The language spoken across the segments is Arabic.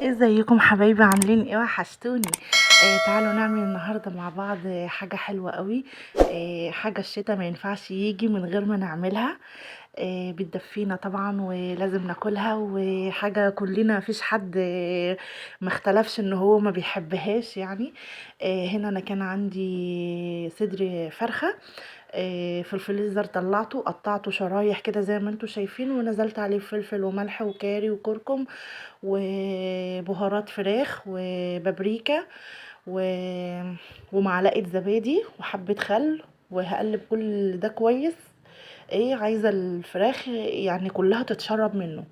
ازيكم حبايبي؟ عاملين ايه؟ وحشتوني. تعالوا نعمل النهارده مع بعض حاجه حلوه قوي. حاجه الشتا ما ينفعش يجي من غير ما نعملها. بتدفينا طبعا ولازم ناكلها، وحاجه كلنا مفيش حد ما اختلفش ان هو ما بيحبهاش يعني. هنا انا كان عندي صدر فرخه. في الفريزر طلعته قطعته شرايح كده زي ما انتوا شايفين، ونزلت عليه فلفل وملح وكاري وكركم وبهارات فراخ وبابريكا و... ومعلقه زبادي وحبه خل، وهقلب كل ده كويس. عايزه الفراخ يعني كلها تتشرب منه.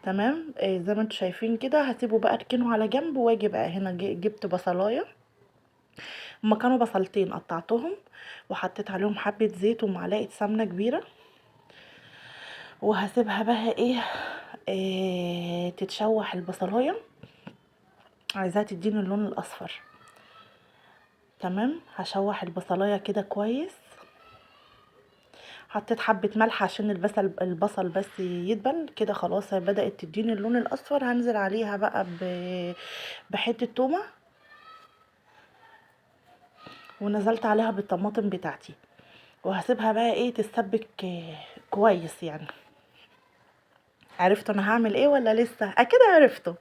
تمام. زي ما انتوا شايفين كده، هسيبه بقى اركنه على جنب، واجي بقى هنا جبت بصلايه. هما كانوا بصلتين قطعتهم، وحطيت عليهم حبه زيت ومعلقه سمنه كبيره، وهسيبها بقى تتشوح البصلايه. عايزاها تديني اللون الاصفر. تمام. هشوح البصلايه كده كويس. حطيت حبه ملح عشان البصل بس يدبل كده. خلاص بدأت تديني اللون الاصفر. هنزل عليها بقى بحته تومه، ونزلت عليها بالطماطم بتاعتي، وهسيبها بقى تتسبك كويس يعني. عرفتوا انا هعمل ايه ولا لسه؟ اكيد عرفتوا.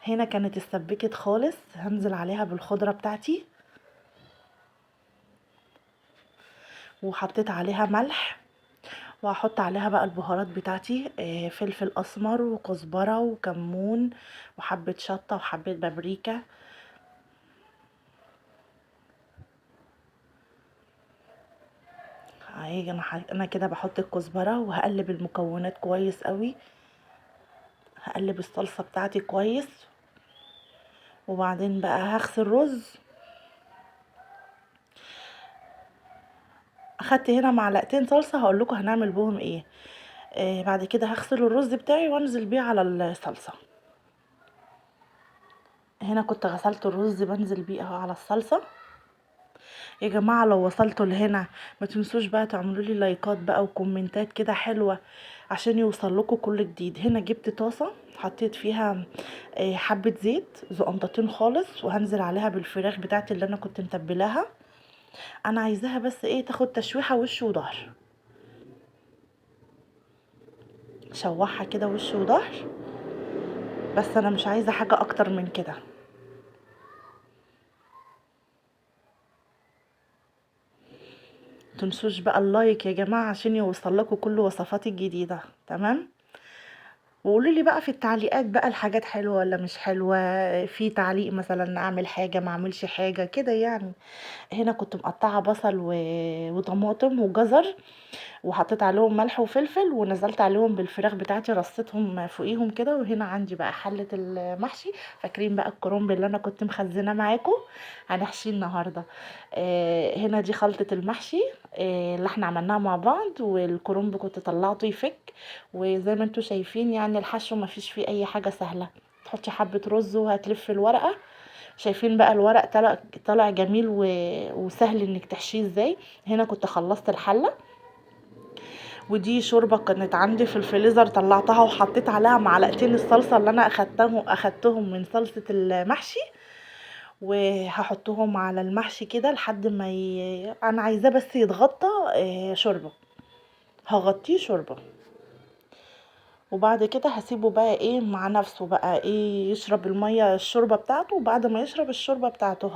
هنا كانت اتسبكت خالص. هنزل عليها بالخضره بتاعتي، وحطيت عليها ملح، وهحط عليها بقى البهارات بتاعتي. فلفل اسمر وكزبره وكمون وحبه شطه وحبه بابريكا. هيجي انا كده بحط الكزبره، وهقلب المكونات كويس قوي. هقلب الصلصه بتاعتي كويس، وبعدين بقى هغسل رز. اخدت هنا معلقتين صلصه، هقول لكم هنعمل بهم ايه. بعد كده هغسل الرز بتاعي وانزل بيه على الصلصه. هنا كنت غسلت الرز بنزل بيه اهو على الصلصه. يا جماعه لو وصلتوا لهنا ما تنسوش بقى تعملوا لي لايكات بقى وكومنتات كده حلوه، عشان يوصل لكم كل جديد. هنا جبت طاسه، حطيت فيها حبه زيت زقنطتين خالص، وهنزل عليها بالفراخ بتاعتي اللي انا كنت متبلاها. انا عايزاها بس تاخد تشويحه وش وظهر. شوحها كده وش وظهر، بس انا مش عايزه حاجه اكتر من كده. متنسوش بقى اللايك يا جماعه عشان يوصل لكم كل وصفاتي الجديده. تمام. وقولوا لي بقى في التعليقات بقى الحاجات حلوه ولا مش حلوه. في تعليق مثلا اعمل حاجه ما اعملش حاجه كده يعني. هنا كنت مقطعه بصل وطماطم وجزر، وحطيت عليهم ملح وفلفل، ونزلت عليهم بالفراخ بتاعتي رصيتهم فوقيهم كده. وهنا عندي بقى حلة المحشي. فاكرين بقى الكرنب اللي انا كنت مخزناه معاكم؟ هنحشيه النهارده. هنا دي خلطة المحشي اللي احنا عملناها مع بعض، والكرنب كنت طلعته يفك. وزي ما انتوا شايفين يعني الحشو ما فيش فيه اي حاجة سهلة. تحطي حبة رز وهتلف الورقة. شايفين بقى الورق طلع جميل وسهل انك تحشيه ازاي. هنا كنت خلصت الحلة، ودي شوربه كانت عندي في الفريزر طلعتها، وحطيت عليها معلقتين الصلصه اللي انا اخدتهم من صلصه المحشي، وهحطهم على المحشي كده لحد ما انا عايزاه بس يتغطى شوربه. هغطيه شوربه، وبعد كده هسيبه بقى مع نفسه بقى يشرب الميه الشوربه بتاعته. وبعد ما يشرب الشوربه بتاعته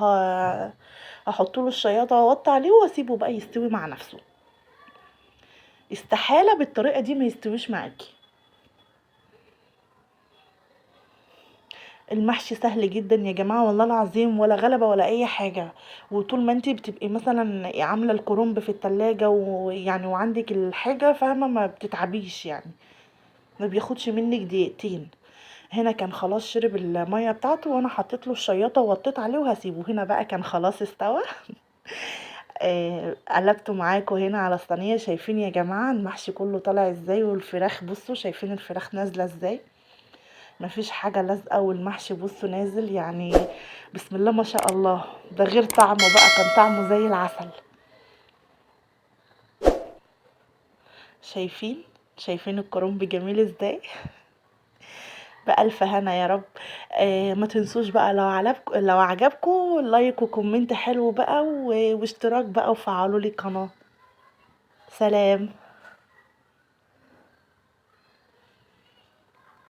هحط له الشياطه واوطي عليه، واسيبه بقى يستوي مع نفسه. استحاله بالطريقه دي ما يستويش معاكي. المحشي سهل جدا يا جماعة والله العظيم، ولا غلبة ولا اي حاجة. وطول ما انتي بتبقي مثلا عاملة الكرنب في التلاجة ويعني وعندك الحاجة فاهمة، ما بتتعبيش يعني. ما بياخدش منك دقيقتين. هنا كان خلاص شرب المية بتاعته، وانا حطيت له الشياطة ووطيت عليه وهسيبه. هنا بقى كان خلاص استوى. قلبته معاكم هنا على الصينية. شايفين يا جماعة المحشي كله طالع ازاي، والفراخ بصوا شايفين الفراخ نازلة ازاي. مفيش حاجة لازقة، والمحشي بصوا نازل يعني. بسم الله ما شاء الله. ده غير طعمه بقى، كان طعمه زي العسل. شايفين الكرنب جميل ازاي. بألف هنا يا رب. ما تنسوش بقى لو عجبكم لايك وكومنت حلو بقى واشتراك بقى وفعلوا لي القناة. سلام.